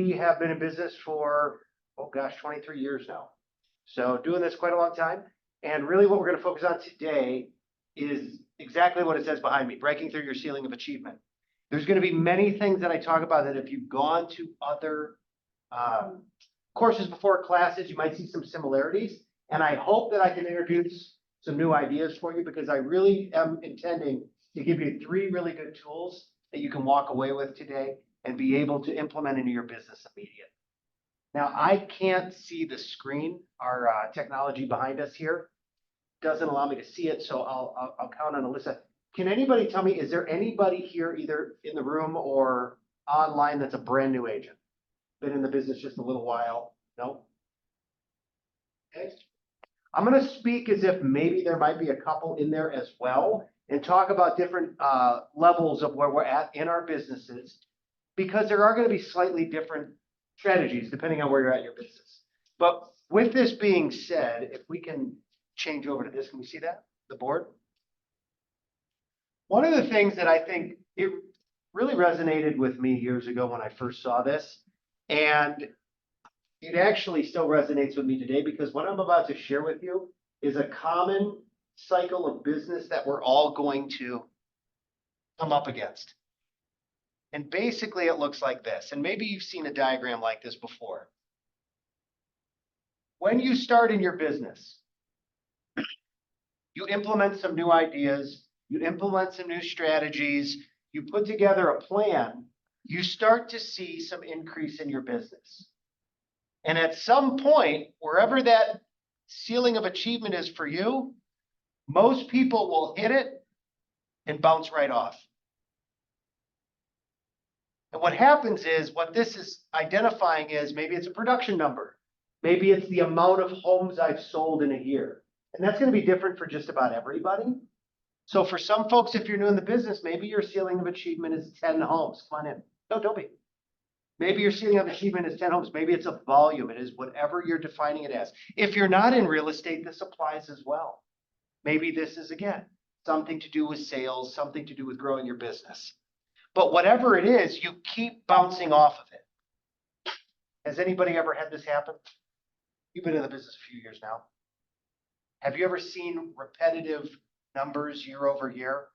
we have been in business for, oh gosh, 23 years now. So doing this quite a long time. And really what we're going to focus on today is exactly what it says behind me, breaking through your ceiling of achievement. There's going to be many things that I talk about that if you've gone to other courses before, classes, you might see some similarities. And I hope that I can introduce some new ideas for you, because I really am intending to give you 3 really good tools that you can walk away with today and be able to implement into your business immediately. Now, I can't see the screen. Our technology behind us here doesn't allow me to see it, so I'll count on Alyssa. Can anybody tell me, is there anybody here either in the room or online that's a brand new agent? Been in the business just a little while? No? Okay. I'm going to speak as if maybe there might be a couple in there as well, and talk about different levels of where we're at in our businesses, because there are going to be slightly different strategies depending on where you're at in your business. But with this being said, if we can change over to this, can we see that? The board? One of the things that I think it really resonated with me years ago when I first saw this, and it actually still resonates with me today, because what I'm about to share with you is a common cycle of business that we're all going to come up against. And basically it looks like this, and maybe you've seen a diagram like this before. When you start in your business, you implement some new ideas, you implement some new strategies, you put together a plan, you start to see some increase in your business. And at some point, wherever that ceiling of achievement is for you, most people will hit it and bounce right off. And what happens is, what this is identifying is, maybe it's a production number. Maybe it's the amount of homes I've sold in a year. And that's going to be different for just about everybody. So for some folks, if you're new in the business, maybe your ceiling of achievement is 10 homes. Come on in. No, don't be. Maybe your ceiling of achievement is 10 homes. Maybe it's a volume. It is whatever you're defining it as. If you're not in real estate, this applies as well. Maybe this is, again, something to do with sales, something to do with growing your business. But whatever it is, you keep bouncing off of it. Has anybody ever had this happen? You've been in the business a few years now. Have you ever seen repetitive numbers year over year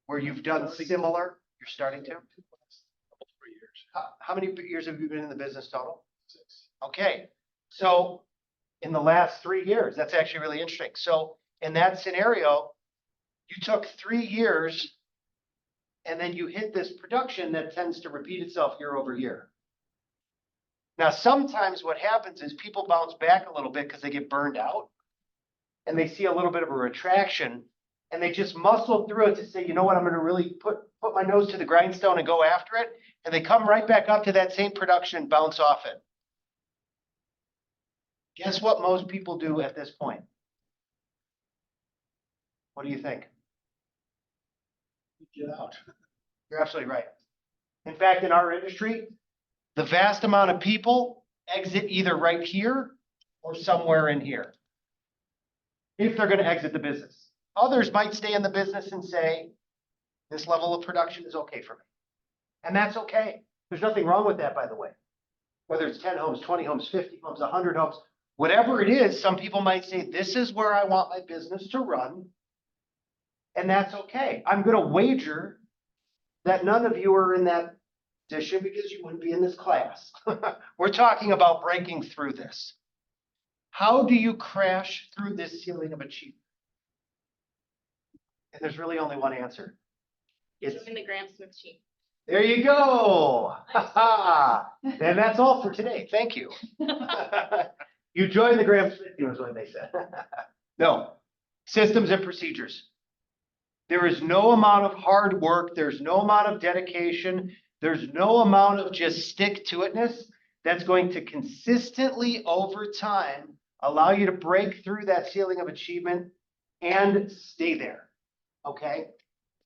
where you've done similar? You're starting to? 3 years. How many years have you been in the business total? 6. Okay. So in the last 3 years, that's actually really interesting. So in that scenario, you took 3 years and then you hit this production that tends to repeat itself year over year. Now, sometimes what happens is people bounce back a little bit because they get burned out and they see a little bit of a retraction, and they just muscle through it to say, you know what, I'm going to really put my nose to the grindstone and go after it. And they come right back up to that same production and bounce off it. Guess what most people do at this point? What do you think? Get out. You're absolutely right. In fact, in our industry, the vast amount of people exit either right here or somewhere in here, if they're going to exit the business. Others might stay in the business and say, this level of production is okay for me. And that's okay. There's nothing wrong with that, by the way. Whether it's 10 homes, 20 homes, 50 homes, 100 homes, whatever it is, some people might say, this is where I want my business to run. And that's okay. I'm going to wager that none of you are in that position, because you wouldn't be in this class. We're talking about breaking through this. How do you crash through this ceiling of achievement? And there's really only one answer. It's in the Graham Smith team. There you go. And that's all for today. Thank you. You joined the Graham Smith team, is what they said. No. Systems and procedures. There is no amount of hard work. There's no amount of dedication. There's no amount of just stick-to-itness that's going to consistently, over time, allow you to break through that ceiling of achievement and stay there. Okay?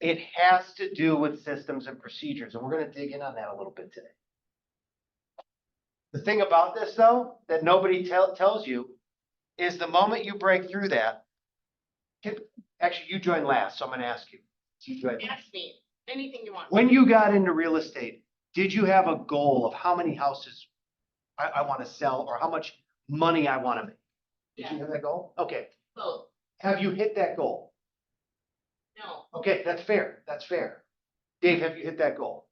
It has to do with systems and procedures, and we're going to dig in on that a little bit today. The thing about this, though, that nobody tells you is the moment you break through that, actually, you joined last, so I'm going to ask you. You joined last. Ask me anything you want. When you got into real estate, Did you have a goal of how many houses I want to sell or how much money I want to make? Did you have that goal? Okay. Both. Have you hit that goal? No. Okay, that's fair. That's fair. Dave, have you hit that goal?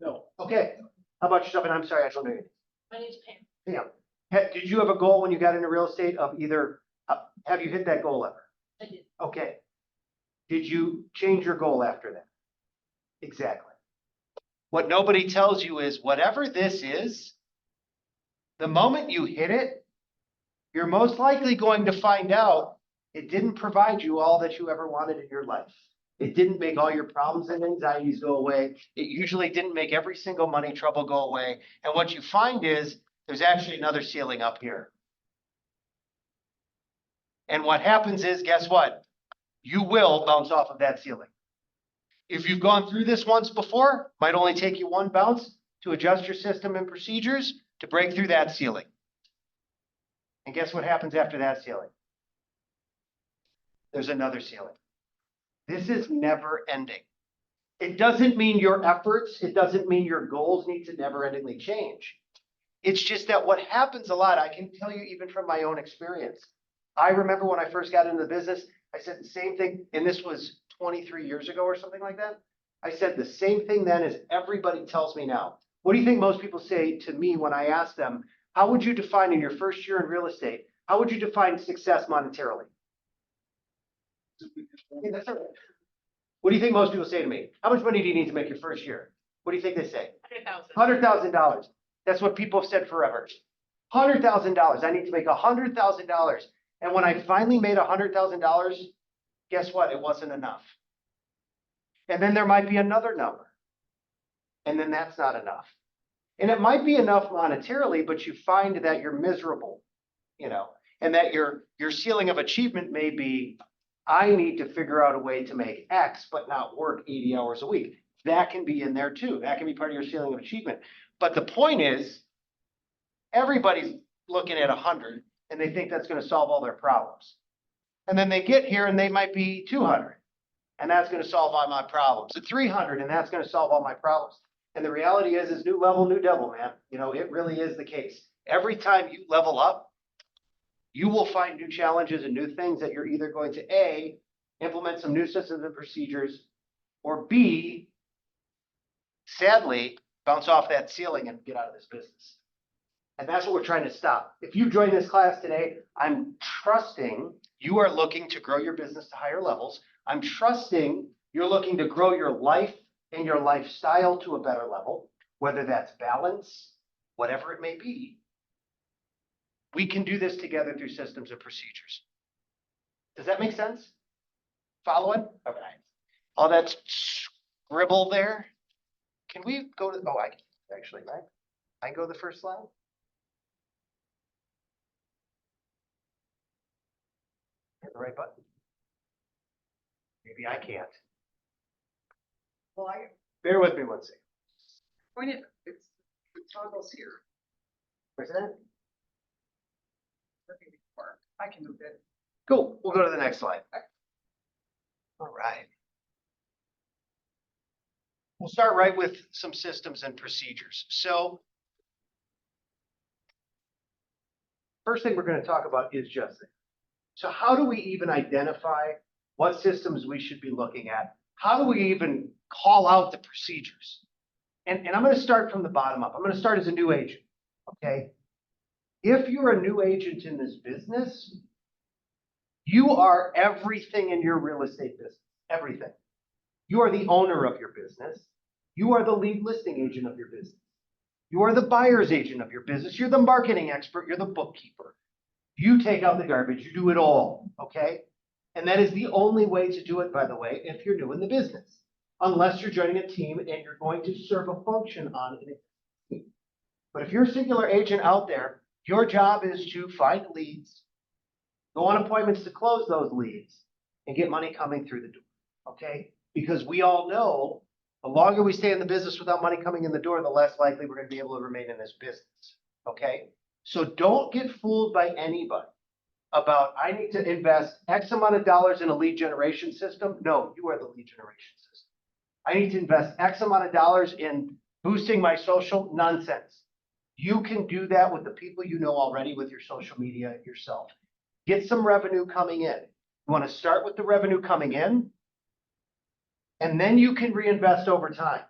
No. Okay. How about yourself? And I'm sorry, I don't know your name. My name's Pam. Yeah. Did you have a goal when you got into real estate of either, have you hit that goal ever? I did. Okay. Did you change your goal after that? Exactly. What nobody tells you is whatever this is, the moment you hit it, you're most likely going to find out it didn't provide you all that you ever wanted in your life. It didn't make all your problems and anxieties go away. It usually didn't make every single money trouble go away. And what you find is there's actually another ceiling up here. And what happens is, guess what? You will bounce off of that ceiling. If you've gone through this once before, might only take you one bounce to adjust your system and procedures to break through that ceiling. And guess what happens after that ceiling? There's another ceiling. This is never ending. It doesn't mean your efforts, it doesn't mean your goals need to never endingly change. It's just that what happens a lot, I can tell you even from my own experience. I remember when I first got into the business, I said the same thing, and this was 23 years ago or something like that. I said the same thing then as everybody tells me now. What do you think most people say to me when I ask them, how would you define in your first year in real estate, how would you define success monetarily? Okay, that's all right. What do you think most people say to me? How much money do you need to make your first year? What do you think they say? $100,000. $100,000. That's what people have said forever. $100,000. I need to make $100,000. And when I finally made $100,000, guess what? It wasn't enough. And then there might be another number. And then that's not enough. And it might be enough monetarily, but you find that you're miserable, and that your ceiling of achievement may be, I need to figure out a way to make X, but not work 80 hours a week. That can be in there too. That can be part of your ceiling of achievement. But the point is, everybody's looking at 100 and they think that's going to solve all their problems. And then they get here and they might be 200 and that's going to solve all my problems. At 300 and that's going to solve all my problems. And the reality is new level, new devil, man. It really is the case. Every time you level up, you will find new challenges and new things that you're either going to A, implement some new systems and procedures, or B, sadly, bounce off that ceiling and get out of this business. And that's what we're trying to stop. If you join this class today, I'm trusting you are looking to grow your business to higher levels. I'm trusting you're looking to grow your life and your lifestyle to a better level, whether that's balance, whatever it may be. We can do this together through systems and procedures. Does that make sense? Following? Okay. All that scribble there. Can we go to, I can actually, right? I can go to the first slide. Hit the right button. Maybe I can't. Well, Bear with me one second. it's toggles here. Where's that? Working before. I can move it. Cool. We'll go to the next slide. All right. We'll start right with some systems and procedures. So first thing we're going to talk about is just this. So how do we even identify what systems we should be looking at? How do we even call out the procedures? And I'm going to start from the bottom up. I'm going to start as a new agent, okay? If you're a new agent in this business, you are everything in your real estate business, everything. You are the owner of your business. You are the lead listing agent of your business. You are the buyer's agent of your business. You're the marketing expert. You're the bookkeeper. You take out the garbage. You do it all, okay? And that is the only way to do it, by the way, if you're new in the business, unless you're joining a team and you're going to serve a function on it. But if you're a singular agent out there, your job is to find leads, go on appointments to close those leads, and get money coming through the door, okay? Because we all know the longer we stay in the business without money coming in the door, the less likely we're going to be able to remain in this business, okay? So don't get fooled by anybody about, I need to invest X amount of dollars in a lead generation system. No, you are the lead generation system. I need to invest X amount of dollars in boosting my social. Nonsense. You can do that with the people you know already with your social media yourself. Get some revenue coming in. You want to start with the revenue coming in, and then you can reinvest over time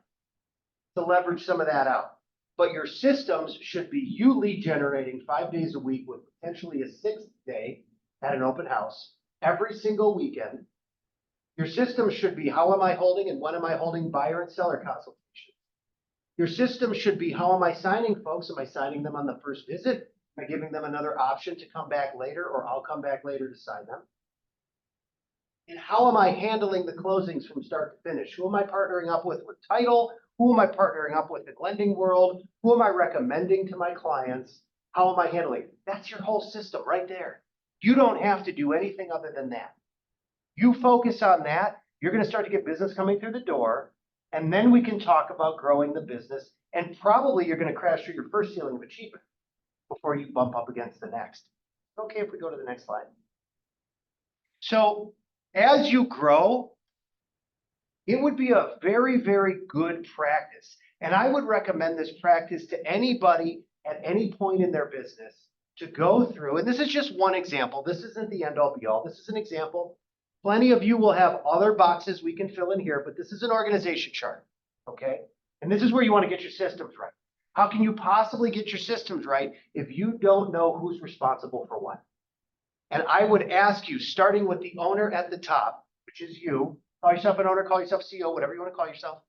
to leverage some of that out. But your systems should be you lead generating 5 days a week with potentially a 6th day at an open house every single weekend. Your system should be how am I holding and when am I holding buyer and seller consultations. Your system should be how am I signing folks? Am I signing them on the first visit? Am I giving them another option to come back later, or I'll come back later to sign them? And how am I handling the closings from start to finish? Who am I partnering up with title? Who am I partnering up with in lending world? Who am I recommending to my clients? How am I handling it? That's your whole system right there. You don't have to do anything other than that. You focus on that, you're going to start to get business coming through the door, and then we can talk about growing the business, and probably you're going to crash through your first ceiling of achievement before you bump up against the next. Okay, if we go to the next slide. So as you grow, it would be a very, very good practice. And I would recommend this practice to anybody at any point in their business to go through. And this is just one example. This isn't the end all be all. This is an example. Plenty of you will have other boxes we can fill in here, but this is an organization chart, okay? And this is where you want to get your systems right. How can you possibly get your systems right if you don't know who's responsible for what? And I would ask you, starting with the owner at the top, which is you, call yourself an owner, call yourself CEO, whatever you want to call yourself.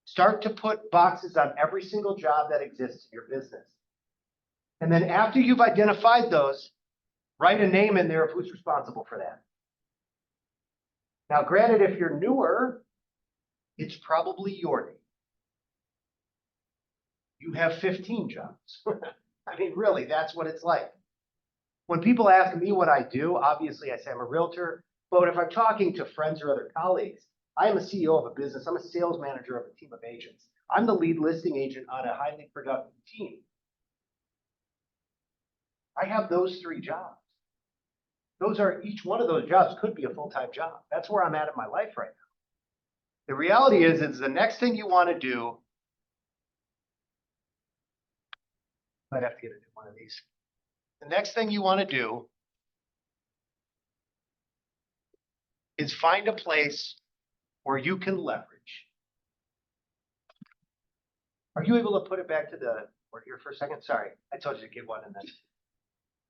Start to put boxes on every single job that exists in your business. And then after you've identified those, write a name in there of who's responsible for that. Now, granted, if you're newer, it's probably your name. You have 15 jobs. I mean, really, that's what it's like. When people ask me what I do, obviously I say I'm a realtor, but if I'm talking to friends or other colleagues, I am a CEO of a business. I'm a sales manager of a team of agents. I'm the lead listing agent on a highly productive team. I have those 3 jobs. Each one of those jobs could be a full-time job. That's where I'm at in my life right now. The reality is the next thing you want to do, might have to get a new one of these. The next thing you want to do is find a place where you can leverage. Are you able to put it back to the board here for a second? Sorry, I told you to get one and then.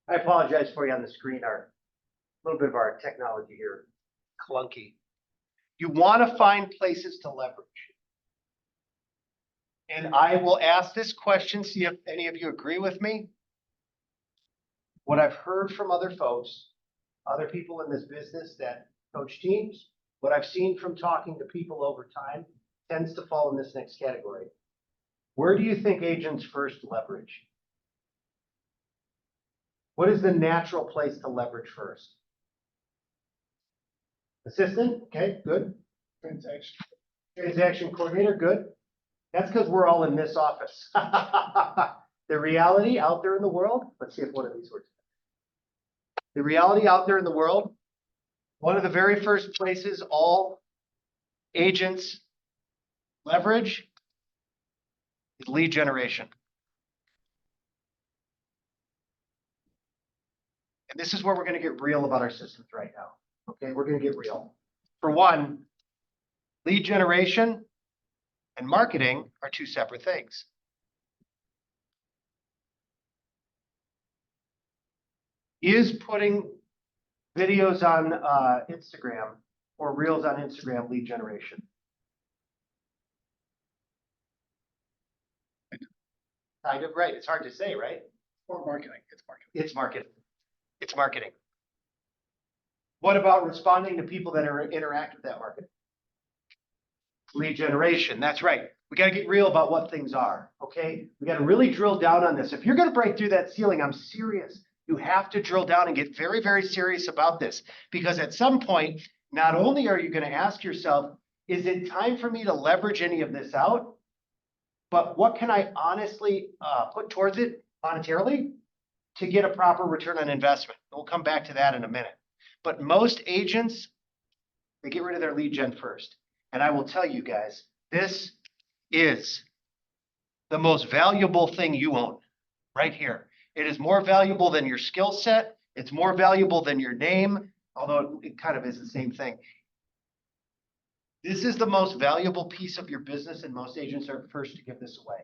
I apologize for you on the screen. A little bit of our technology here, clunky. You want to find places to leverage. And I will ask this question, see if any of you agree with me. What I've heard from other folks, other people in this business that coach teams, what I've seen from talking to people over time tends to fall in this next category. Where do you think agents first leverage? What is the natural place to leverage first? Assistant, okay, good. Transaction coordinator, good. That's because we're all in this office. The reality out there in the world, let's see if one of these works. The reality out there in the world, one of the very first places all agents leverage is lead generation. And this is where we're going to get real about our systems right now. Okay, we're going to get real. For one, lead generation and marketing are 2 separate things. Is putting videos on Instagram or reels on Instagram lead generation? Kind of, right. It's hard to say, right? Or marketing. It's marketing. It's marketing. It's marketing. What about responding to people that interact with that marketing? Lead generation. That's right. We got to get real about what things are. Okay. We got to really drill down on this. If you're going to break through that ceiling, I'm serious. You have to drill down and get very, very serious about this, because at some point, not only are you going to ask yourself, is it time for me to leverage any of this out? But what can I honestly put towards it monetarily to get a proper return on investment? We'll come back to that in a minute. But most agents, they get rid of their lead gen first. And I will tell you guys, this is the most valuable thing you own right here. It is more valuable than your skill set. It's more valuable than your name, although it kind of is the same thing. This is the most valuable piece of your business, and most agents are first to give this away.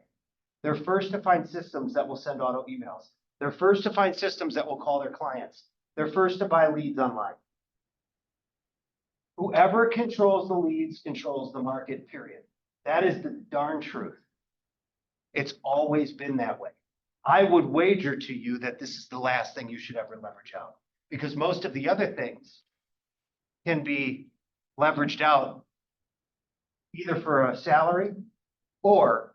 They're first to find systems that will send auto emails. They're first to find systems that will call their clients. They're first to buy leads online. Whoever controls the leads controls the market, period. That is the darn truth. It's always been that way. I would wager to you that this is the last thing you should ever leverage out, because most of the other things can be leveraged out either for a salary or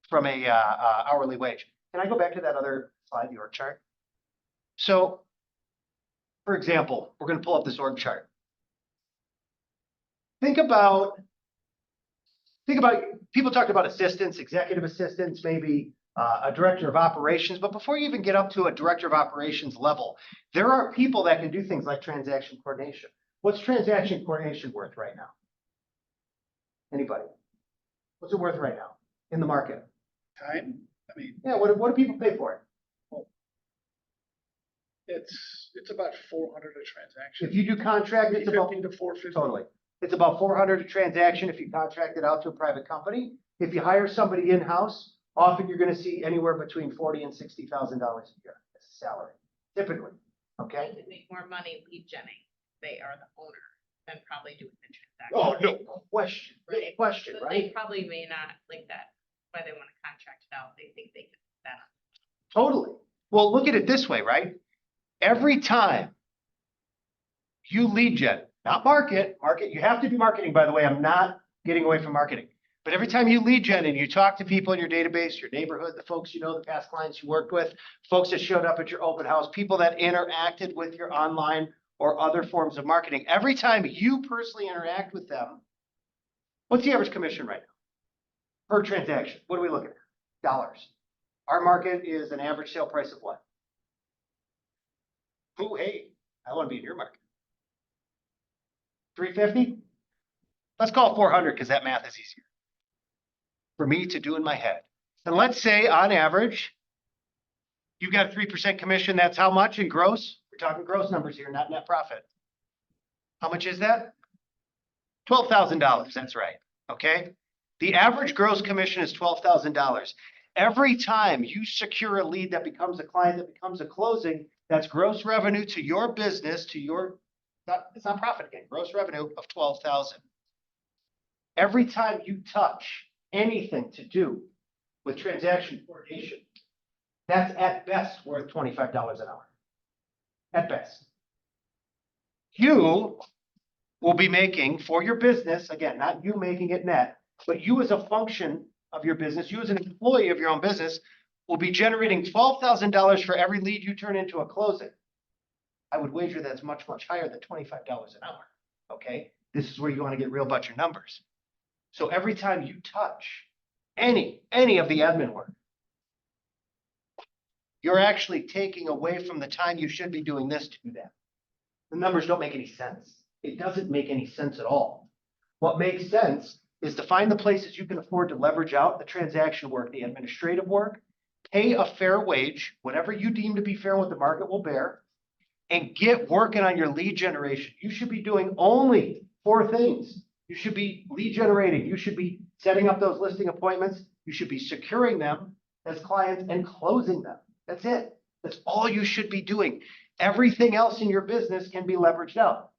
from a hourly wage. Can I go back to that other slide, the org chart? So, for example, we're going to pull up this org chart. Think about people talked about assistants, executive assistants, maybe a director of operations. But before you even get up to a director of operations level, there are people that can do things like transaction coordination. What's transaction coordination worth right now? Anybody? What's it worth right now in the market? Time, I mean, Yeah, what do people pay for it? it's about 400 a transaction. If you do contract, it's about 350 to 450. totally. It's about 400 a transaction if you contract it out to a private company. If you hire somebody in-house, often you're going to see anywhere between $40,000 and $60,000 a year as a salary, typically. Okay. They could make more money lead genning. They are the owner than probably doing the transaction. Oh, no question, no Right. question, But they right? probably may not like that. Why they want to contract it out. They think they can do that. Totally. Well, look at it this way, right? Every time you lead gen, not market, you have to do marketing, by the way. I'm not getting away from marketing. But every time you lead gen and you talk to people in your database, your neighborhood, the folks you know, the past clients you worked with, folks that showed up at your open house, people that interacted with your online or other forms of marketing, every time you personally interact with them, what's the average commission right now? Per transaction, what are we looking at? Dollars. Our market is an average sale price of what? Oh, hey, I want to be in your market. 350? Let's call it 400 because that math is easier for me to do in my head. And let's say on average, you've got a 3% commission. That's how much in gross? We're talking gross numbers here, not net profit. How much is that? $12,000. That's right. Okay. The average gross commission is $12,000. Every time you secure a lead that becomes a client, that becomes a closing, that's gross revenue to your business, to your, it's not profit again, gross revenue of $12,000. Every time you touch anything to do with transaction coordination, that's at best worth $25 an hour. At best. You will be making for your business, again, not you making it net, but you as a function of your business, you as an employee of your own business, will be generating $12,000 for every lead you turn into a closing. I would wager that's much, much higher than $25 an hour. Okay. This is where you want to get real about your numbers. So every time you touch any of the admin work, you're actually taking away from the time you should be doing this to do that. The numbers don't make any sense. It doesn't make any sense at all. What makes sense is to find the places you can afford to leverage out the transaction work, the administrative work, pay a fair wage, whatever you deem to be fair, what the market will bear, and get working on your lead generation. You should be doing only 4 things. You should be lead generating. You should be setting up those listing appointments. You should be securing them as clients and closing them. That's it. That's all you should be doing. Everything else in your business can be leveraged out.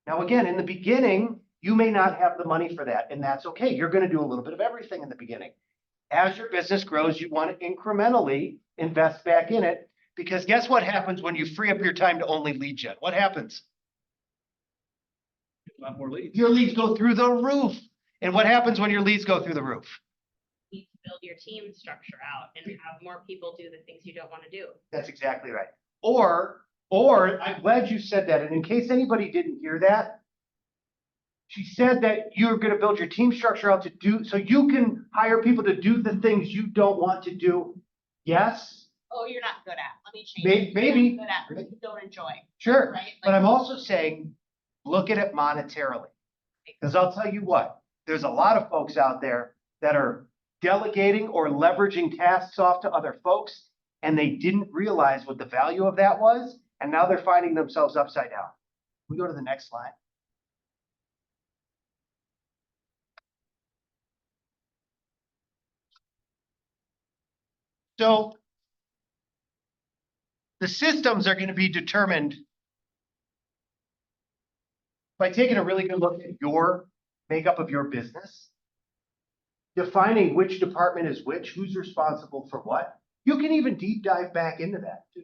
Now, again, in the beginning, you may not have the money for that, and that's okay. You're going to do a little bit of everything in the beginning. As your business grows, you want to incrementally invest back in it, because guess what happens when you free up your time to only lead gen? What happens? A lot more leads. Your leads go through the roof. And what happens when your leads go through the roof? You need to build your team structure out and have more people do the things you don't want to do. That's exactly right. Or I'm glad you said that. And in case anybody didn't hear that, she said that you're going to build your team structure out to do, so you can hire people to do the things you don't want to do. Yes, Oh, you're not good at. Let me change. Maybe- it. maybe. You're not good at. What you don't enjoy. sure. Right? But I'm also saying, look at it monetarily. Because I'll tell you what, There's a lot of folks out there that are delegating or leveraging tasks off to other folks, and they didn't realize what the value of that was, and now they're finding themselves upside down. Can we go to the next slide? So the systems are going to be determined by taking a really good look at your makeup of your business, defining which department is which, who's responsible for what. You can even deep dive back into that too.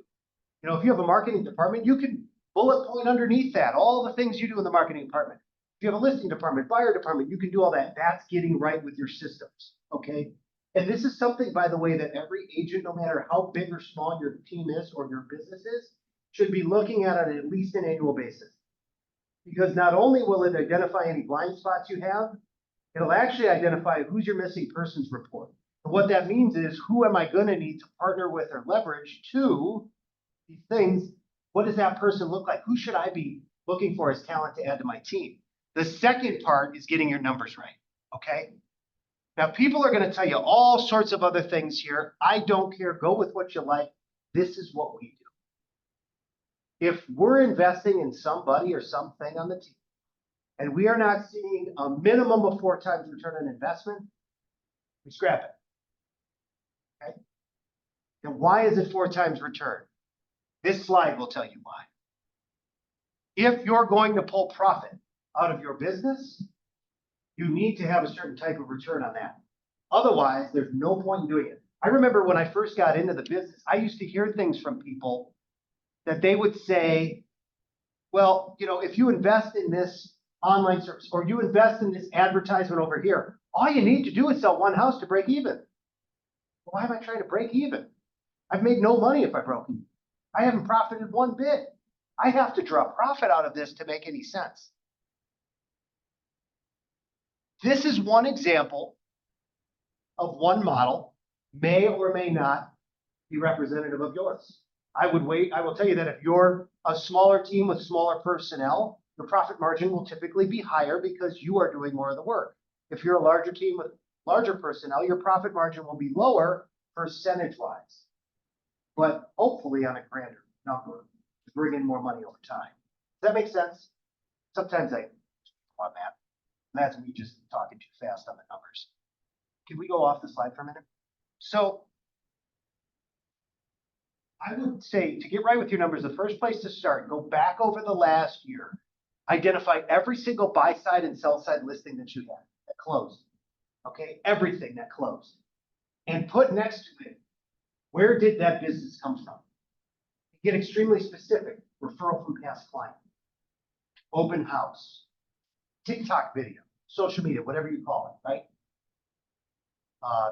You know, if you have a marketing department, you can bullet point underneath that, all the things you do in the marketing department. If you have a listing department, buyer department, you can do all that. That's getting right with your systems, okay? And this is something, by the way, that every agent, no matter how big or small your team is or your business is, should be looking at least an annual basis. Because not only will it identify any blind spots you have, it'll actually identify who's your missing persons report. And what that means is, who am I going to need to partner with or leverage to these things? What does that person look like? Who should I be looking for as talent to add to my team? The second part is getting your numbers right, okay? Now, people are going to tell you all sorts of other things here. I don't care. Go with what you like. This is what we do. If we're investing in somebody or something on the team, and we are not seeing a minimum of 4 times return on investment, we scrap it. Okay? And why is it 4 times return? This slide will tell you why. If you're going to pull profit out of your business, you need to have a certain type of return on that. Otherwise, there's no point in doing it. I remember when I first got into the business, I used to hear things from people that they would say, well, you know, if you invest in this online service or you invest in this advertisement over here, all you need to do is sell one house to break even. Why am I trying to break even? I've made no money if I broke even. I haven't profited one bit. I have to draw profit out of this to make any sense. This is one example of one model, may or may not be representative of yours. I will tell you that if you're a smaller team with smaller personnel, your profit margin will typically be higher because you are doing more of the work. If you're a larger team with larger personnel, your profit margin will be lower percentage-wise, but hopefully on a grander number to bring in more money over time. Does that make sense? Sometimes I on that. That's me just talking too fast on the numbers. Can we go off the slide for a minute? So I would say, to get right with your numbers, the first place to start, go back over the last year, identify every single buy side and sell side listing that you had that closed. Okay, everything that closed. And put next to it, where did that business come from? Get extremely specific. Referral from past client, open house, TikTok video, social media, whatever you call it, right?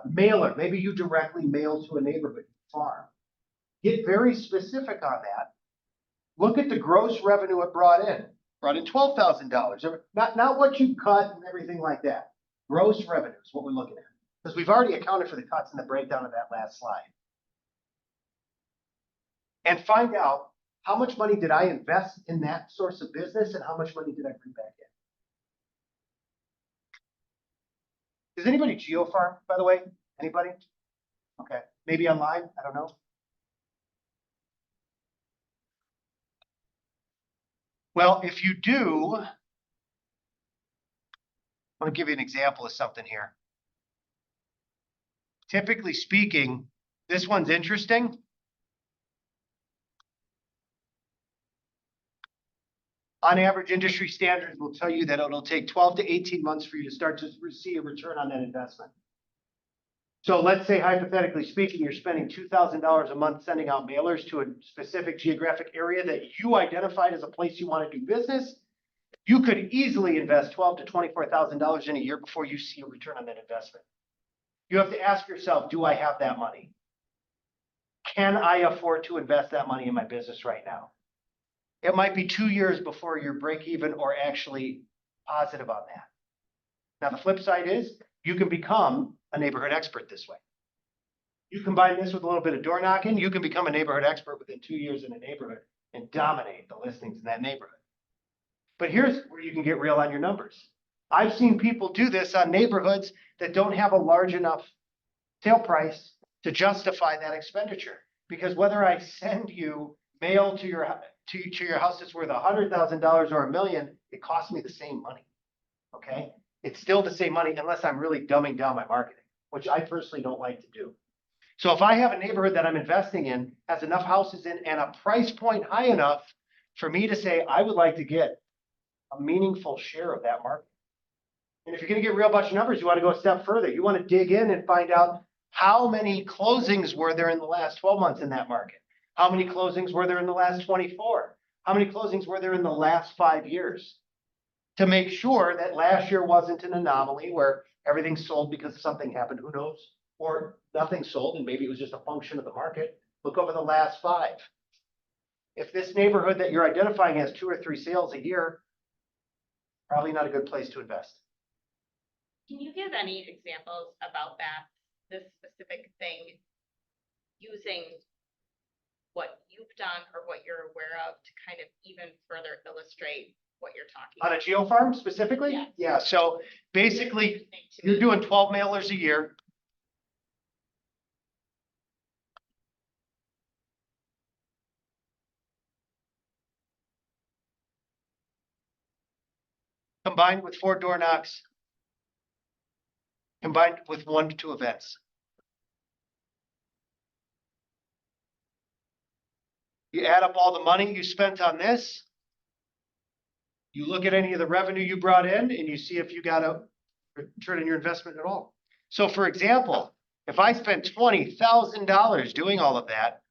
Mailer, maybe you directly mail to a neighborhood farm. Get very specific on that. Look at the gross revenue it brought in. Brought in $12,000. Not what you cut and everything like that. Gross revenue is what we're looking at. Because we've already accounted for the cuts in the breakdown of that last slide. And find out, how much money did I invest in that source of business and how much money did I bring back in? Is anybody GeoFarm, by the way? Anybody? Okay, maybe online, I don't know. Well, if you do, I want to give you an example of something here. Typically speaking, this one's interesting. On average, industry standards will tell you that it'll take 12 to 18 months for you to start to see a return on that investment. So let's say, hypothetically speaking, you're spending $2,000 a month sending out mailers to a specific geographic area that you identified as a place you want to do business. You could easily invest $12,000 to $24,000 in a year before you see a return on that investment. You have to ask yourself, do I have that money? Can I afford to invest that money in my business right now? It might be 2 years before you're break even or actually positive on that. Now, the flip side is you can become a neighborhood expert this way. You combine this with a little bit of door knocking, you can become a neighborhood expert within 2 years in a neighborhood and dominate the listings in that neighborhood. But here's where you can get real on your numbers. I've seen people do this on neighborhoods that don't have a large enough sale price to justify that expenditure. Because whether I send you mail to your, to your house that's worth $100,000 or $1 million, it costs me the same money. Okay? It's still the same money unless I'm really dumbing down my marketing, which I personally don't like to do. So if I have a neighborhood that I'm investing in, has enough houses in and a price point high enough for me to say, I would like to get a meaningful share of that market. And if you're gonna get real bunch of numbers, you wanna go a step further. You wanna dig in and find out how many closings were there in the last 12 months in that market? How many closings were there in the last 24? How many closings were there in the last 5 years? To make sure that last year wasn't an anomaly where everything sold because something happened, who knows? Or nothing sold and maybe it was just a function of the market. Look over the last 5. If this neighborhood that you're identifying has 2 or 3 sales a year, probably not a good place to invest. Can you give any examples about that, this specific thing, using what you've done or what you're aware of to kind of even further illustrate what you're talking On a about? geo farm specifically? Yeah. Yeah, so basically, Interesting to you're me. doing 12 mailers a year. Combined with 4 door knocks. Combined with 1 to 2 events. You add up all the money you spent on this. You look at any of the revenue you brought in and you see if you got a return on your investment at all. So for example, if I spent $20,000 doing all of that,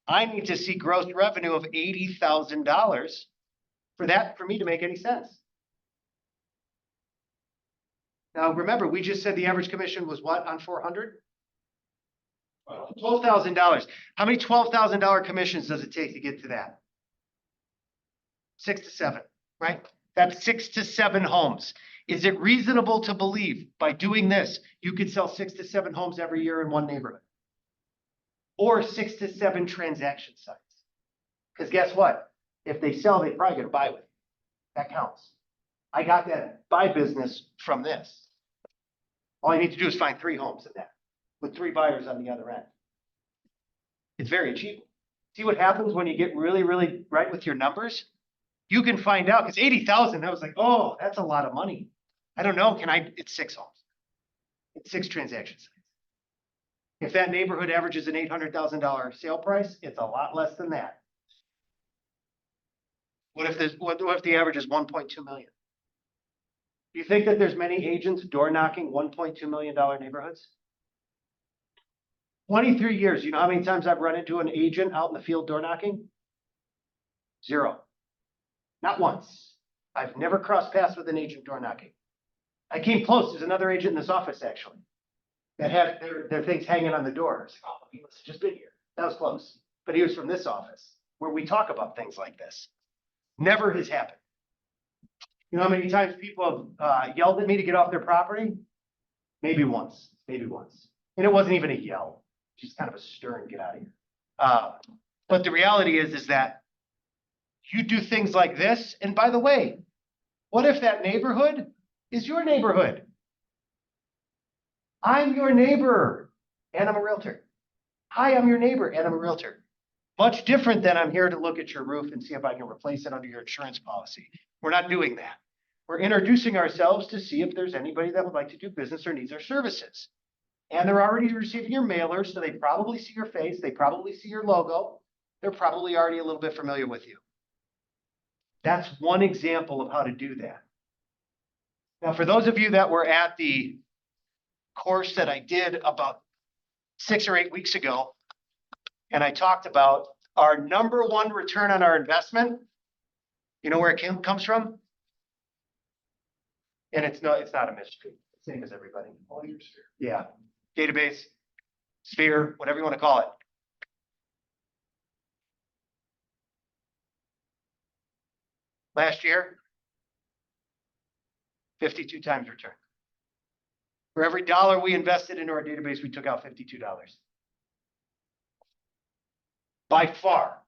I need to see gross revenue of $80,000 for me to make any sense. Now, remember, we just said the average commission was what on 400? $12,000. How many $12,000 commissions does it take to get to that? 6 to 7, right? That's 6 to 7 homes. Is it reasonable to believe by doing this, you could sell 6 to 7 homes every year in one neighborhood? Or 6 to 7 transaction sites? Because guess what? If they sell, they probably gonna buy with you. That counts. I got that buy business from this. All I need to do is find 3 homes in that with 3 buyers on the other end. It's very achievable. See what happens when you get really, really right with your numbers? You can find out, because 80,000, that was like, oh, that's a lot of money. I don't know, it's 6 homes. It's 6 transaction sites. If that neighborhood averages an $800,000 sale price, it's a lot less than that. What if the average is 1.2 million? Do you think that there's many agents door knocking $1.2 million neighborhoods? 23 years, you know how many times I've run into an agent out in the field door knocking? 0. Not once. I've never crossed paths with an agent door knocking. I came close. There's another agent in this office actually that had their things hanging on the door. I was like, oh, he must have just been here. That was close. But he was from this office where we talk about things like this. Never has happened. You know how many times people have yelled at me to get off their property? Maybe once, maybe once. And it wasn't even a yell. Just kind of a stern, get out of here. But the reality is that you do things like this. And by the way, what if that neighborhood is your neighborhood? I'm your neighbor and I'm a realtor. Hi, I'm your neighbor and I'm a realtor. Much different than I'm here to look at your roof and see if I can replace it under your insurance policy. We're not doing that. We're introducing ourselves to see if there's anybody that would like to do business or needs our services. And they're already receiving your mailers, so they probably see your face, they probably see your logo. They're probably already a little bit familiar with you. That's one example of how to do that. Now, for those of you that were at the course that I did about 6 or 8 weeks ago, and I talked about our number 1 return on our investment, you know where it comes from? And it's not a mystery. Same as everybody. Yeah. Database, Sphere, whatever you want to call it. Last year, 52 times return. For every dollar we invested into our database, we took out $52. By far,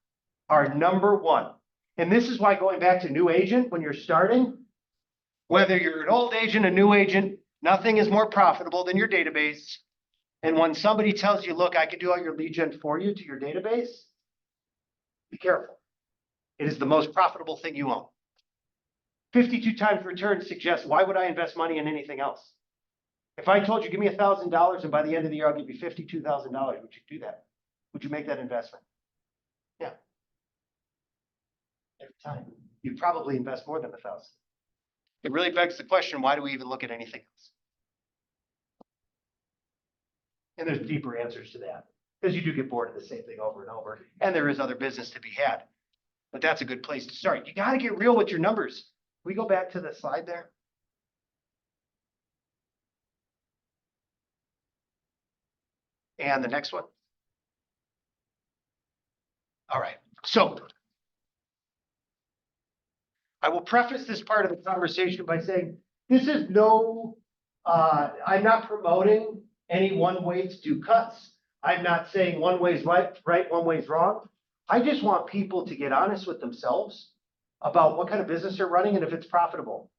our number 1. And this is why going back to new agent, when you're starting, Whether you're an old agent, a new agent, nothing is more profitable than your database. And when somebody tells you, look, I can do all your lead gen for you to your database, be careful. It is the most profitable thing you own. 52 times return suggests, why would I invest money in anything else? If I told you, give me $1,000 and by the end of the year, I'll give you $52,000, would you do that? Would you make that investment? Yeah. Every time. You'd probably invest more than 1,000. It really begs the question, why do we even look at anything else? And there's deeper answers to that, because you do get bored of the same thing over and over, and there is other business to be had. But that's a good place to start. You got to get real with your numbers. Can we go back to the slide there? And the next one. All right, so I will preface this part of the conversation by saying this is I'm not promoting any one way to do cuts. I'm not saying one way is right, one way is wrong. I just want people to get honest with themselves about what kind of business they're running and if it's profitable.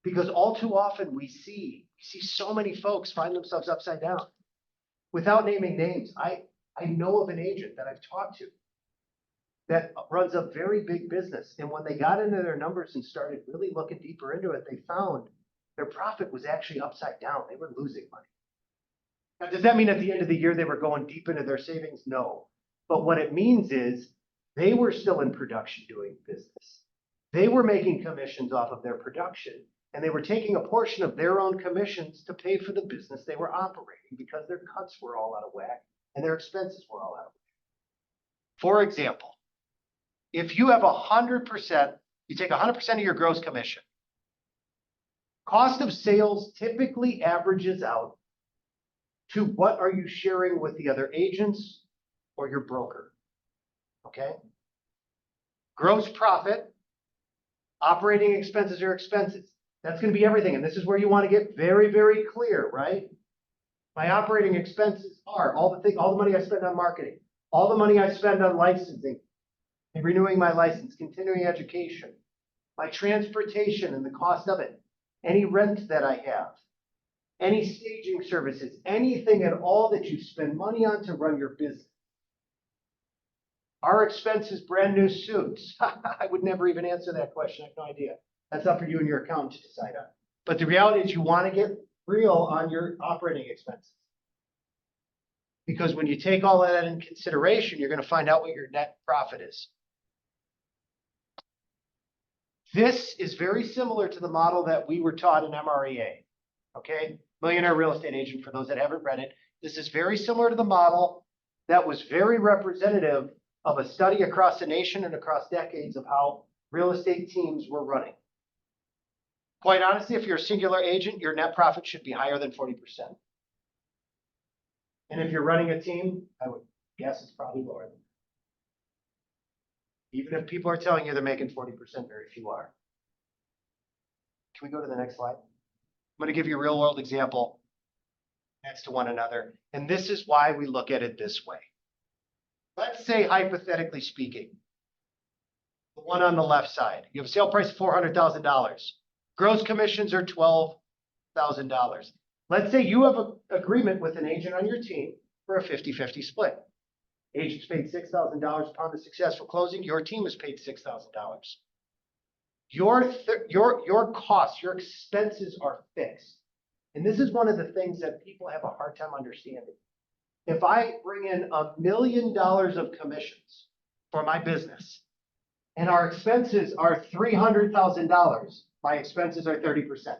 Because all too often we see so many folks find themselves upside down. Without naming names, I know of an agent that I've talked to that runs a very big business. And when they got into their numbers and started really looking deeper into it, they found their profit was actually upside down. They were losing money. Now, does that mean at the end of the year they were going deep into their savings? No. But what it means is they were still in production doing business. They were making commissions off of their production, and they were taking a portion of their own commissions to pay for the business they were operating because their cuts were all out of whack and their expenses were all out of whack. For example, if you have 100%, you take 100% of your gross commission. Cost of sales typically averages out to what are you sharing with the other agents or your broker, okay? Gross profit, operating expenses are expenses. That's gonna be everything, and this is where you wanna get very, very clear, right? My operating expenses are all the money I spend on marketing, all the money I spend on licensing, and renewing my license, continuing education, my transportation and the cost of it, any rent that I have, any staging services, anything at all that you spend money on to run your business. Our expenses, brand new suits. I would never even answer that question. I have no idea. That's up for you and your accountant to decide on. But the reality is you want to get real on your operating expenses. Because when you take all of that in consideration, you're going to find out what your net profit is. This is very similar to the model that we were taught in MREA. Okay, Millionaire Real Estate Agent, for those that haven't read it. This is very similar to the model that was very representative of a study across the nation and across decades of how real estate teams were running. Quite honestly, if you're a singular agent, your net profit should be higher than 40%. And if you're running a team, I would guess it's probably lower than that. Even if people are telling you they're making 40%, very few are. Can we go to the next slide? I'm going to give you a real world example next to one another. And this is why we look at it this way. Let's say, hypothetically speaking, the one on the left side, you have a sale price of $400,000. Gross commissions are $12,000. Let's say you have an agreement with an agent on your team for a 50-50 split. Agent's paid $6,000 upon the successful closing. Your team is paid $6,000. Your costs, your expenses are fixed. And this is one of the things that people have a hard time understanding. If I bring in $1 million of commissions for my business and our expenses are $300,000, my expenses are 30%.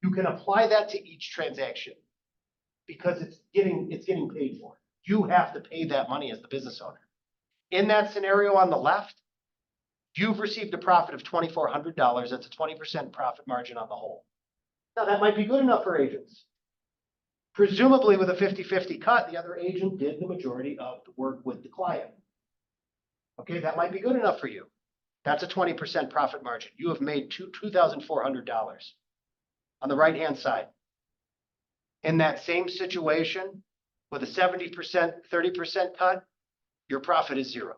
You can apply that to each transaction because it's getting paid for. You have to pay that money as the business owner. In that scenario on the left, you've received a profit of $2,400. That's a 20% profit margin on the whole. Now, that might be good enough for agents. Presumably, with a 50-50 cut, the other agent did the majority of the work with the client. Okay, that might be good enough for you. That's a 20% profit margin. You have made $2,400 on the right-hand side. In that same situation, with a 70%, 30% cut, your profit is zero.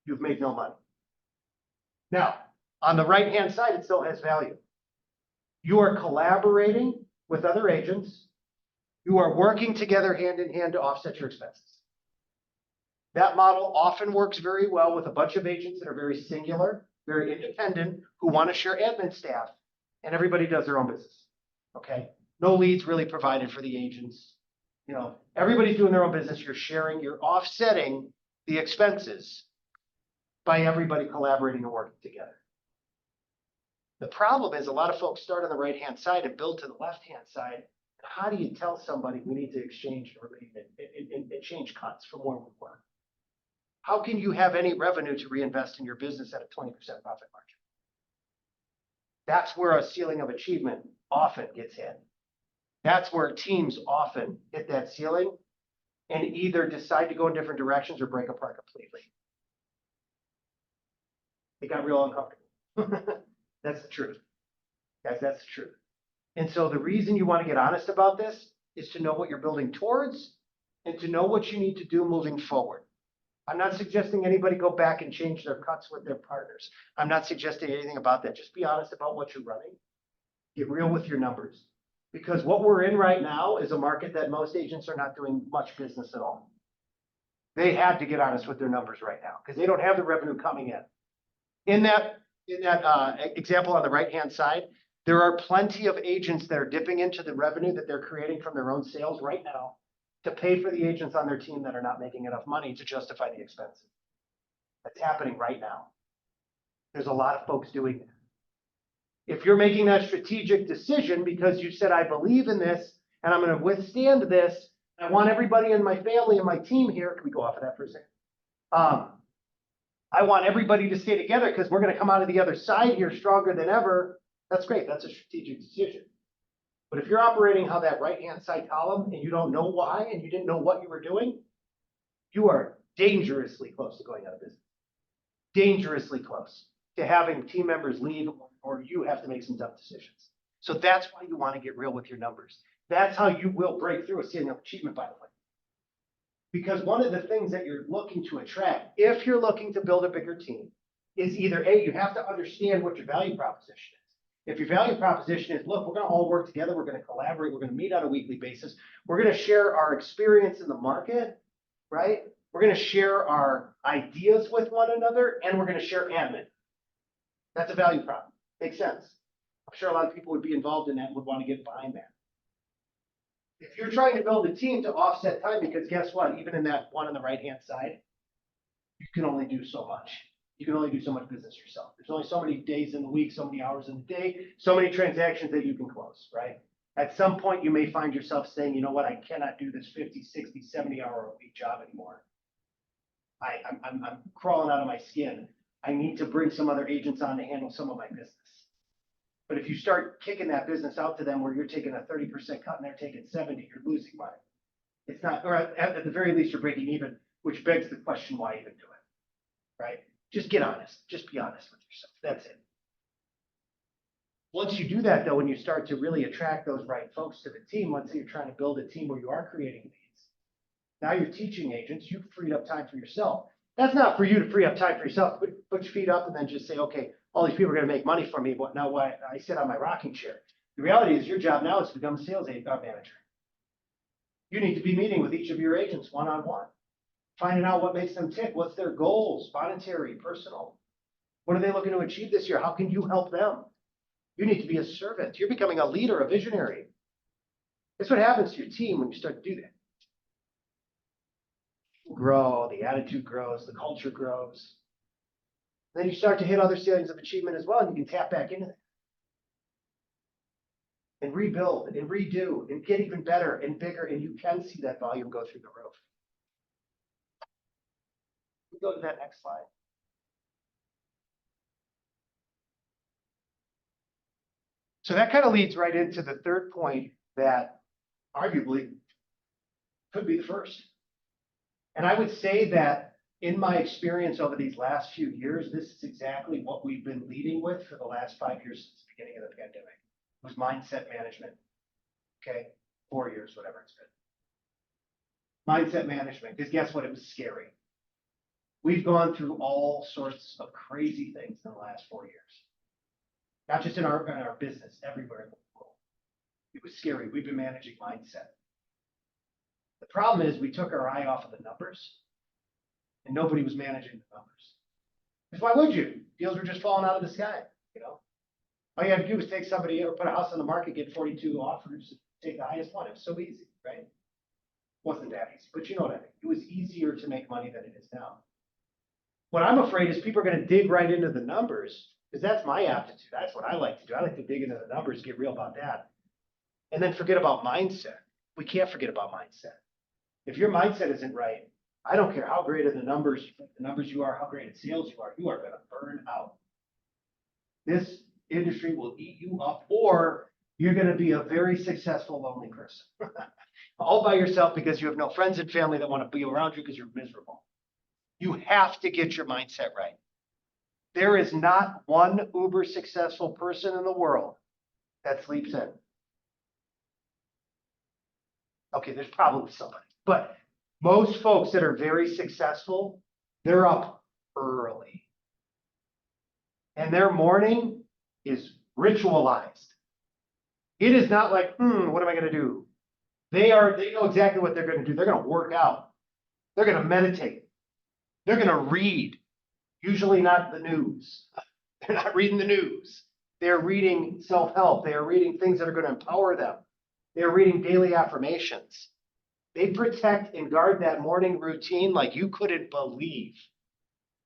You've made no money. Now, On the right-hand side, it still has value. You are collaborating with other agents. You are working together hand in hand to offset your expenses. That model often works very well with a bunch of agents that are very singular, very independent, who want to share admin staff, and everybody does their own business. Okay? No leads really provided for the agents. You know, everybody's doing their own business. You're sharing, you're offsetting the expenses by everybody collaborating and working together. The problem is a lot of folks start on the right-hand side and build to the left-hand side. How do you tell somebody we need to exchange and change cuts from where we were? How can you have any revenue to reinvest in your business at a 20% profit margin? That's where a ceiling of achievement often gets hit. That's where teams often hit that ceiling and either decide to go in different directions or break apart completely. It got real uncomfortable. That's the truth. Guys, that's the truth. And so the reason you want to get honest about this is to know what you're building towards and to know what you need to do moving forward. I'm not suggesting anybody go back and change their cuts with their partners. I'm not suggesting anything about that. Just be honest about what you're running. Get real with your numbers. Because what we're in right now is a market that most agents are not doing much business at all. They had to get honest with their numbers right now because they don't have the revenue coming in. In that example on the right-hand side, there are plenty of agents that are dipping into the revenue that they're creating from their own sales right now to pay for the agents on their team that are not making enough money to justify the expenses. That's happening right now. There's a lot of folks doing that. If you're making that strategic decision because you said, I believe in this and I'm going to withstand this, I want everybody in my family and my team here. Can we go off of that for a second? I want everybody to stay together because we're going to come out of the other side here stronger than ever. That's great. That's a strategic decision. But if you're operating how that right-hand side column and you don't know why and you didn't know what you were doing, you are dangerously close to going out of business. Dangerously close to having team members leave or you have to make some tough decisions. So that's why you want to get real with your numbers. That's how you will break through a ceiling of achievement, by the way. Because one of the things that you're looking to attract, if you're looking to build a bigger team, is either A, you have to understand what your value proposition is. If your value proposition is, look, we're going to all work together, we're going to collaborate, we're going to meet on a weekly basis, we're going to share our experience in the market, right? We're going to share our ideas with one another, and we're going to share admin. That's a value prop. Makes sense. I'm sure a lot of people would be involved in that and would want to get behind that. If you're trying to build a team to offset time, because guess what? Even in that one on the right-hand side, you can only do so much. You can only do so much business yourself. There's only so many days in the week, so many hours in the day, so many transactions that you can close, right? At some point, you may find yourself saying, you know what, I cannot do this 50, 60, 70-hour-a-week job anymore. I'm crawling out of my skin. I need to bring some other agents on to handle some of my business. But if you start kicking that business out to them where you're taking a 30% cut and they're taking 70, you're losing money. It's not, or at the very least, you're breaking even, which begs the question, why even do it, right? Just get honest. Just be honest with yourself. That's it. Once you do that, though, and you start to really attract those right folks to the team, let's say you're trying to build a team where you are creating leads. Now you're teaching agents, you've freed up time for yourself. That's not for you to free up time for yourself. Put your feet up and then just say, okay, all these people are going to make money for me, but now why I sit on my rocking chair. The reality is your job now is to become a sales manager. You need to be meeting with each of your agents one-on-one, finding out what makes them tick. What's their goals, monetary, personal? What are they looking to achieve this year? How can you help them? You need to be a servant. You're becoming a leader, a visionary. That's what happens to your team when you start to do that. You grow, the attitude grows, the culture grows. Then you start to hit other ceilings of achievement as well, and you can tap back into that. And rebuild and redo and get even better and bigger, and you can see that volume go through the roof. We go to that next slide. So that kind of leads right into the third point that arguably could be the first. And I would say that in my experience over these last few years, this is exactly what we've been leading with for the last 5 years since the beginning of the pandemic. It was mindset management. Okay, 4 years, whatever it's been. Mindset management, because guess what? It was scary. We've gone through all sorts of crazy things in the last 4 years. not just in our business, everywhere in the world. It was scary. We've been managing mindset. The problem is we took our eye off of the numbers and nobody was managing the numbers. Because why would you? Deals were just falling out of the sky, you know? All you had to do was take somebody or put a house on the market, get 42 offers, take the highest one. It was so easy, right? Wasn't that easy, but you know what I mean. It was easier to make money than it is now. What I'm afraid is people are going to dig right into the numbers because that's my aptitude. That's what I like to do. I like to dig into the numbers, get real about that, and then forget about mindset. We can't forget about mindset. If your mindset isn't right, I don't care how great are the numbers you are, how great at sales you are going to burn out. This industry will eat you up, or you're going to be a very successful, lonely person. All by yourself because you have no friends and family that want to be around you because you're miserable. You have to get your mindset right. There is not one uber successful person in the world that sleeps in. Okay, there's probably somebody, but most folks that are very successful, they're up early. And their morning is ritualized. It is not like, what am I going to do? They know exactly what they're going to do. They're going to work out. They're going to meditate. They're going to read, usually not the news. They're not reading the news. They're reading self-help. They are reading things that are going to empower them. They're reading daily affirmations. They protect and guard that morning routine like you couldn't believe.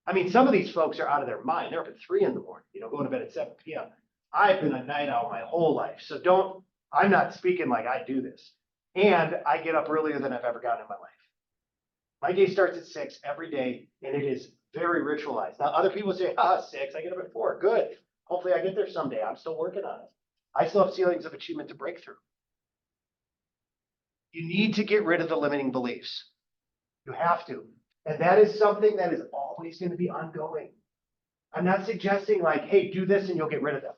I mean, some of these folks are out of their mind. They're up at 3 a.m, going to bed at 7 p.m. I've been a night owl my whole life. So I'm not speaking like I do this. And I get up earlier than I've ever gotten in my life. My day starts at 6 every day, and it is very ritualized. Now, other people say, 6, I get up at 4. Good. Hopefully I get there someday. I'm still working on it. I still have ceilings of achievement to break through. You need to get rid of the limiting beliefs. You have to. And that is something that is always going to be ongoing. I'm not suggesting like, hey, do this and you'll get rid of them.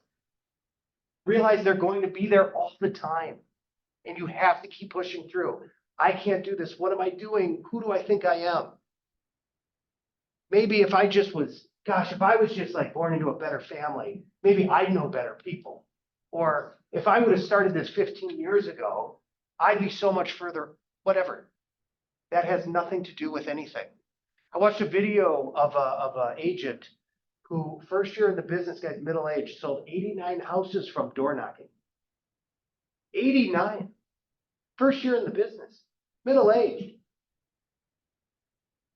Realize they're going to be there all the time. And you have to keep pushing through. I can't do this. What am I doing? Who do I think I am? Maybe if I was just like born into a better family, maybe I'd know better people. Or if I would have started this 15 years ago, I'd be so much further, whatever. That has nothing to do with anything. I watched a video of an agent who first year in the business, guy's middle-aged, sold 89 houses from door knocking. 89. First year in the business, middle-aged.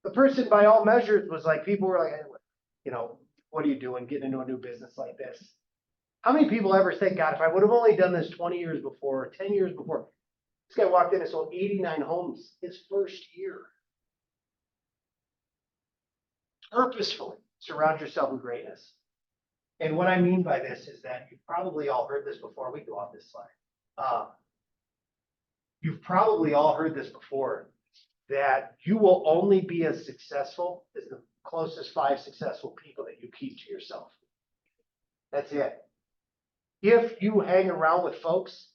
The person by all measures was like, people were like, hey, what are you doing getting into a new business like this? How many people ever say, God, if I would have only done this 20 years before, or 10 years before? This guy walked in and sold 89 homes his first year. Purposefully surround yourself with greatness. And what I mean by this is that you've probably all heard this before. We go off this slide. You've probably all heard this before, that you will only be as successful as the closest 5 successful people that you keep to yourself. That's it. If you hang around with folks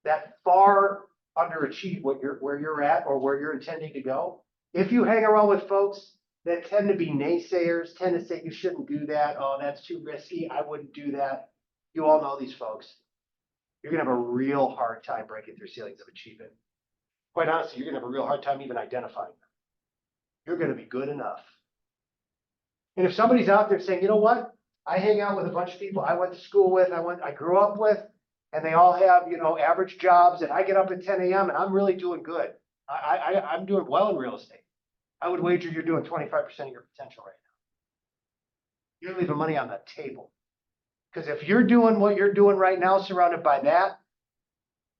that far underachieve where you're at or where you're intending to go, if you hang around with folks that tend to be naysayers, tend to say you shouldn't do that, oh, that's too risky, I wouldn't do that. You all know these folks. You're going to have a real hard time breaking through ceilings of achievement. Quite honestly, you're going to have a real hard time even identifying them. You're going to be good enough. And if somebody's out there saying, you know what? I hang out with a bunch of people I went to school with, I grew up with, and they all have, average jobs, and I get up at 10 a.m. and I'm really doing good. I'm doing well in real estate. I would wager you're doing 25% of your potential right now. You're leaving money on the table. Because if you're doing what you're doing right now, surrounded by that,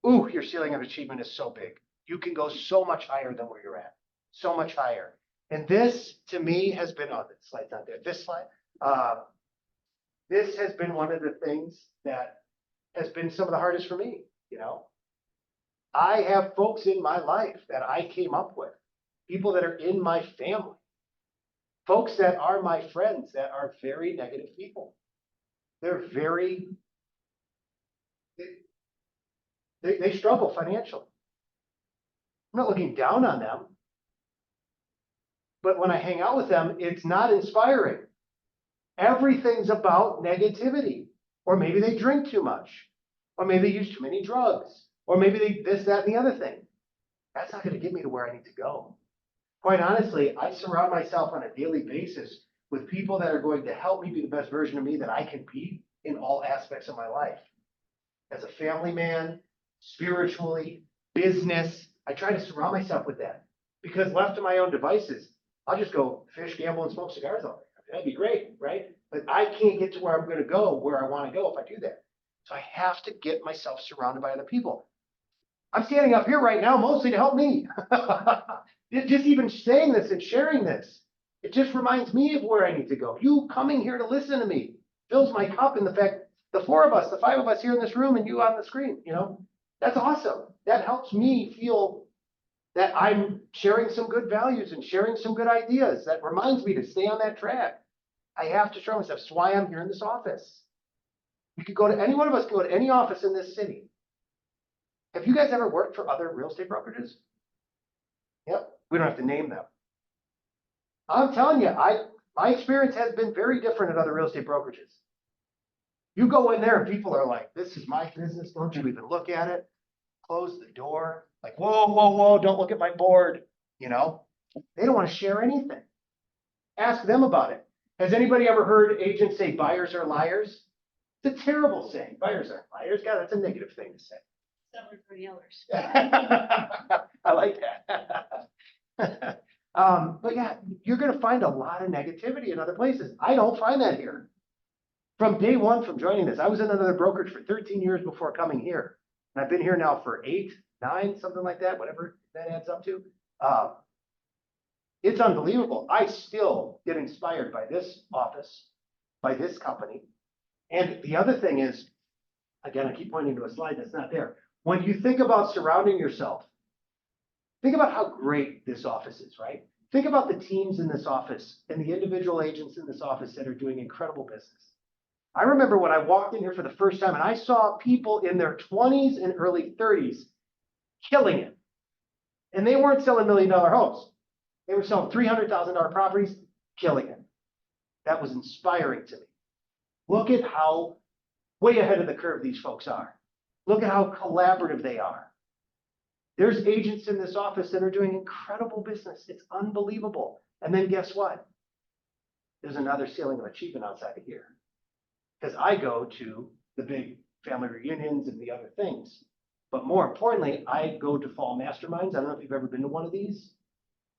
your ceiling of achievement is so big. You can go so much higher than where you're at. So much higher. And this, to me, has been, the slide's not there. This slide. This has been one of the things that has been some of the hardest for me, I have folks in my life that I came up with, people that are in my family, folks that are my friends that are very negative people. They're they struggle financially. I'm not looking down on them, but when I hang out with them, it's not inspiring. Everything's about negativity. Or maybe they drink too much. Or maybe they use too many drugs. Or maybe they this, that, and the other thing. That's not going to get me to where I need to go. Quite honestly, I surround myself on a daily basis with people that are going to help me be the best version of me that I can be in all aspects of my life. As a family man, spiritually, business, I try to surround myself with that. Because left to my own devices, I'll just go fish, gamble, and smoke cigars all day. That'd be great, right? But I can't get to where I'm going to go, where I want to go if I do that. So I have to get myself surrounded by other people. I'm standing up here right now mostly to help me. Just even saying this and sharing this, it just reminds me of where I need to go. You coming here to listen to me fills my cup in the fact, the four of us, the five of us here in this room and you on the screen, that's awesome. That helps me feel that I'm sharing some good values and sharing some good ideas. That reminds me to stay on that track. I have to show myself. That's why I'm here in this office. You could go to any one of us can go to any office in this city. Have you guys ever worked for other real estate brokerages? Yep. We don't have to name them. I'm telling you, my experience has been very different at other real estate brokerages. You go in there and people are like, this is my business. Don't you even look at it. Close the door. Like, whoa, whoa, whoa, don't look at my board. They don't want to share anything. Ask them about it. Has anybody ever heard agents say buyers are liars? It's a terrible saying. Buyers are liars. God, that's a negative thing to say. Sellers are yellers. I like that. But yeah, you're going to find a lot of negativity in other places. I don't find that here. From day one, from joining this, I was in another brokerage for 13 years before coming here. And I've been here now for 8, 9, something like that, whatever that adds up to. It's unbelievable. I still get inspired by this office, by this company. And the other thing is, again, I keep pointing to a slide that's not there. When you think about surrounding yourself, think about how great this office is, right? Think about the teams in this office and the individual agents in this office that are doing incredible business. I remember when I walked in here for the first time and I saw people in their 20s and early 30s killing it. And they weren't selling $1 million homes. They were selling $300,000 properties, killing it. That was inspiring to me. Look at how way ahead of the curve these folks are. Look at how collaborative they are. There's agents in this office that are doing incredible business. It's unbelievable. And then guess what? There's another ceiling of achievement outside of here. Because I go to the big family reunions and the other things. But more importantly, I go to fall masterminds. I don't know if you've ever been to one of these.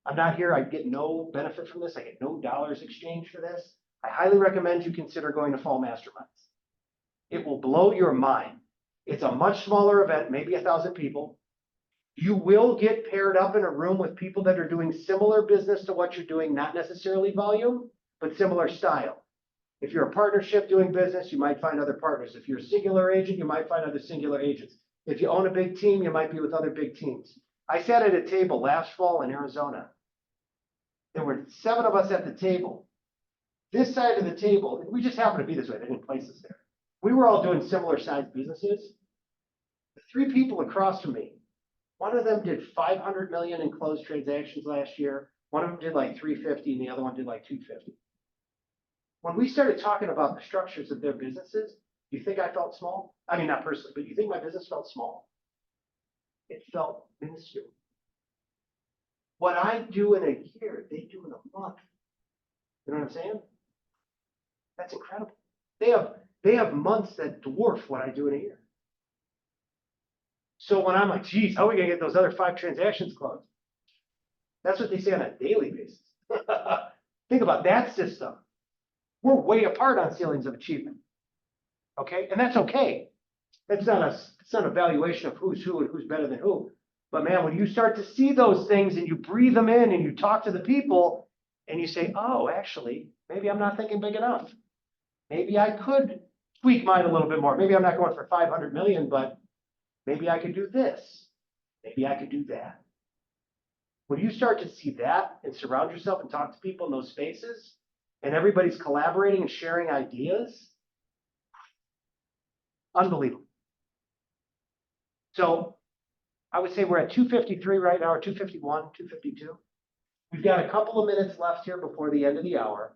I'm not here. I get no benefit from this. I get no dollars exchanged for this. I highly recommend you consider going to fall masterminds. It will blow your mind. It's a much smaller event, maybe 1,000 people. You will get paired up in a room with people that are doing similar business to what you're doing, not necessarily volume, but similar style. If you're a partnership doing business, you might find other partners. If you're a singular agent, you might find other singular agents. If you own a big team, you might be with other big teams. I sat at a table last fall in Arizona. There were 7 of us at the table. This side of the table, and we just happened to be this way. They didn't place us there. We were all doing similar sized businesses. The 3 people across from me, one of them did 500 million in closed transactions last year. One of them did like 350 and the other one did like 250. When we started talking about the structures of their businesses, you think I felt small? I mean, not personally, but you think my business felt small? It felt minuscule. What I do in a year, they do in a month. You know what I'm saying? That's incredible. They have months that dwarf what I do in a year. So when I'm like, geez, how are we gonna get those other 5 transactions closed? That's what they say on a daily basis. Think about that system. We're way apart on ceilings of achievement. Okay, and that's okay. It's not a valuation of who's who and who's better than who. But man, when you start to see those things and you breathe them in and you talk to the people and you say, oh, actually, maybe I'm not thinking big enough. Maybe I could tweak mine a little bit more. Maybe I'm not going for 500 million, but maybe I could do this. Maybe I could do that. When you start to see that and surround yourself and talk to people in those spaces, and everybody's collaborating and sharing ideas, unbelievable. So I would say we're at 2:53 right now, or 2:51, 2:52. We've got a couple of minutes left here before the end of the hour.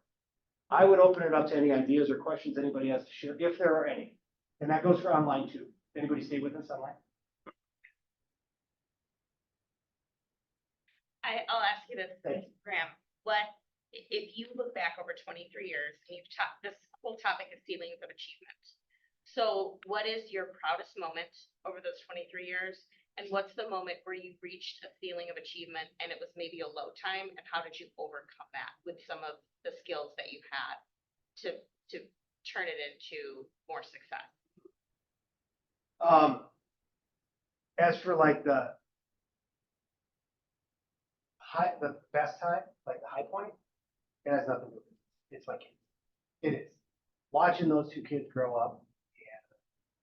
I would open it up to any ideas or questions anybody has to share, if there are any. And that goes for online too. Anybody stay with us online? I'll ask you this, Thank Graham, if you look back over 23 years, and you've taught, this whole topic is ceilings of achievement. So what is your proudest moment over those 23 years? And what's the moment where you reached a feeling of achievement and it was maybe a low time? And how did you overcome that with some of the skills that you had to turn it into more success? As for like the best time, like the high point, it has nothing to do with it. It's my kids. It is. Watching those two kids grow up and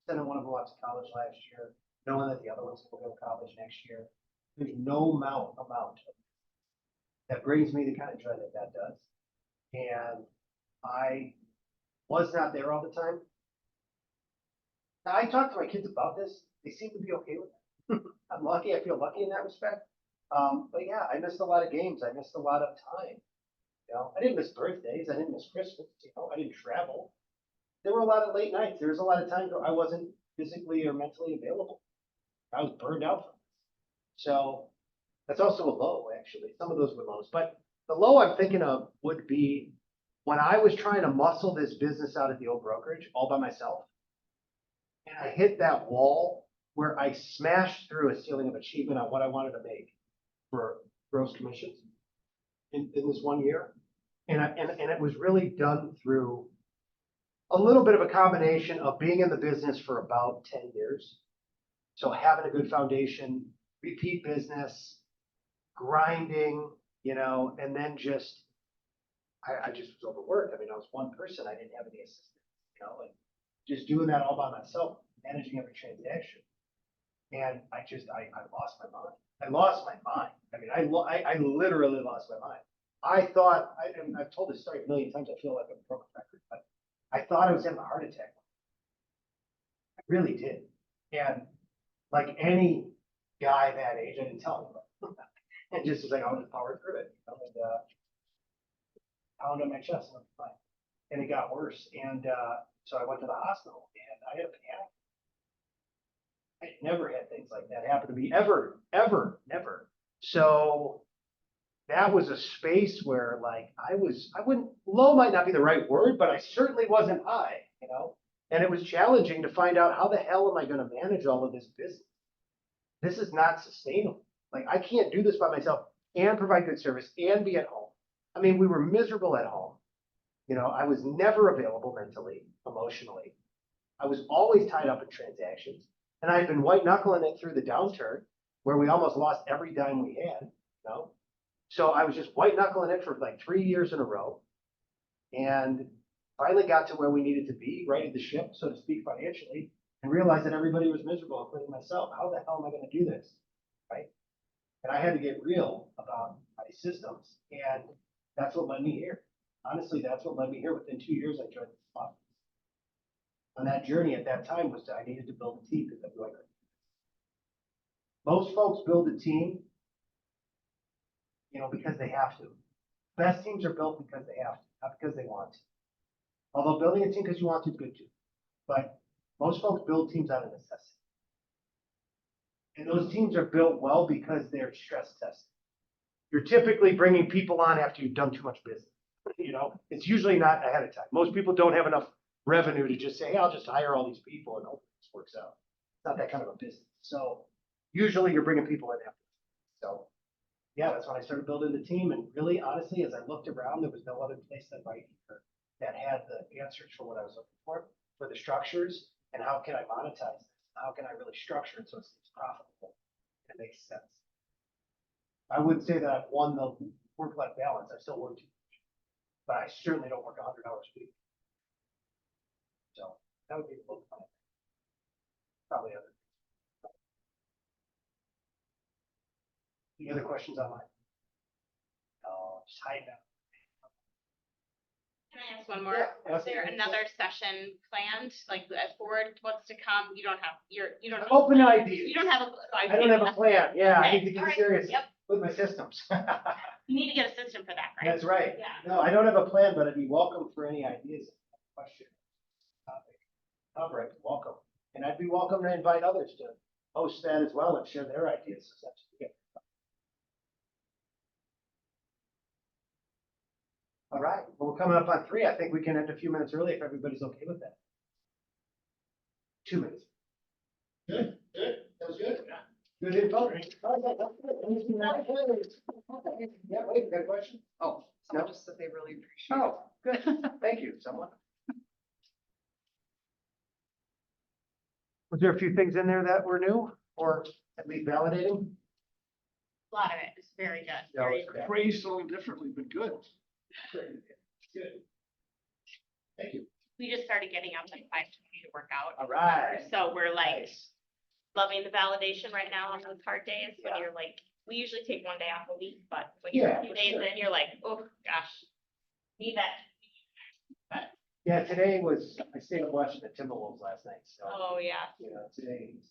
sending one of them off to college last year, knowing that the other one's going to go to college next year. There's no amount that brings me the kind of joy that that does. And I was not there all the time. Now, I talk to my kids about this. They seem to be okay with it. I'm lucky. I feel lucky in that respect. But yeah, I missed a lot of games. I missed a lot of time. You know, I didn't miss birthdays. I didn't miss Christmas. You know, I didn't travel. There were a lot of late nights. There was a lot of times where I wasn't physically or mentally available. I was burned out from this. So that's also a low, actually. Some of those were lows. But the low I'm thinking of would be when I was trying to muscle this business out at the old brokerage all by myself. And I hit that wall where I smashed through a ceiling of achievement on what I wanted to make for gross commissions in this 1 year. And it was really done through a little bit of a combination of being in the business for about 10 years. So having a good foundation, repeat business, grinding, you know, and then just, I just was overworked. I mean, I was one person. I didn't have any assistants, you know, and just doing that all by myself, managing every transaction. And I lost my mind. I lost my mind. I mean, I literally lost my mind. I thought, and I've told this story a million times, I feel like a broken record, but I thought I was having a heart attack. I really did. And like any guy that age, I didn't tell anybody. And just was like, I was just power through it. You know, and pound on my chest, and I'm fine. And it got worse. And so I went to the hospital and I had a panic. I never had things like that happen to me ever, never. So that was a space where like low might not be the right word, but I certainly wasn't high, you know? And it was challenging to find out how the hell am I going to manage all of this business? This is not sustainable. Like I can't do this by myself and provide good service and be at home. I mean, we were miserable at home. You know, I was never available mentally, emotionally. I was always tied up in transactions. And I had been white knuckling it through the downturn where we almost lost every dime we had, you know? So I was just white knuckling it for like 3 years in a row and finally got to where we needed to be, righted the ship, so to speak, financially, and realized that everybody was miserable, including myself. How the hell am I going to do this? Right? And I had to get real about my systems. And that's what led me here. Honestly, that's what led me here. Within 2 years, I joined the spot. And that journey at that time was that I needed to build a team because I knew I couldn't. Most folks build a team, you know, because they have to. Best teams are built because they have to, not because they want to. Although building a team because you want to is good too. But most folks build teams out of necessity. And those teams are built well because they're stress tested. You're typically bringing people on after you've done too much business. You know, it's usually not ahead of time. Most people don't have enough revenue to just say, hey, I'll just hire all these people and hope this works out. It's not that kind of a business. So usually you're bringing people in after. So yeah, that's when I started building the team. And really, honestly, as I looked around, there was no other place that that had the answers for what I was looking for the structures, and how can I monetize this? How can I really structure it so it's profitable and it makes sense? I wouldn't say that I've won the work-life balance. I still work too much, but I certainly don't work 100 hours a week. So that would be the most fun. Probably other. Any other questions online? Just hiding out. Can I ask one more? Yeah, Is there another session planned, like forward, what's to come? You don't have, you don't. I'm open to ideas. You don't have a. I don't have a plan. Yeah, I Okay, need to get alright, serious Yep, with my systems. you need to get a system for that, right? That's right. Yeah. No, I don't have a plan, but I'd be welcome for any ideas, questions, topic. Right, welcome. And I'd be welcome to invite others to host that as well and share their ideas. So that's good. All right, well, we're coming up on 3. I think we can end a few minutes early if everybody's okay with that. 2 minutes. Good, that was good. Good info. All right, that's good. Yeah, wait, you got a question? Oh, Someone no. just said they really appreciate it. Oh, good. Thank you, someone. Was there a few things in there that were new or at least validating? A lot of it is very good. Yeah, Very it's good. Phrased a little differently, but good. Good. Thank you. We just started getting up at 5:20 to work out. All right. So we're like Nice. loving the validation right now on those hard days when Yeah. you're like, we usually take one day off a week, but when you're Yeah, a few for days sure. in, you're like, oh gosh. Need that. Yeah, today was, I stayed up watching the Timberwolves last night, so, Oh, yeah. you know, today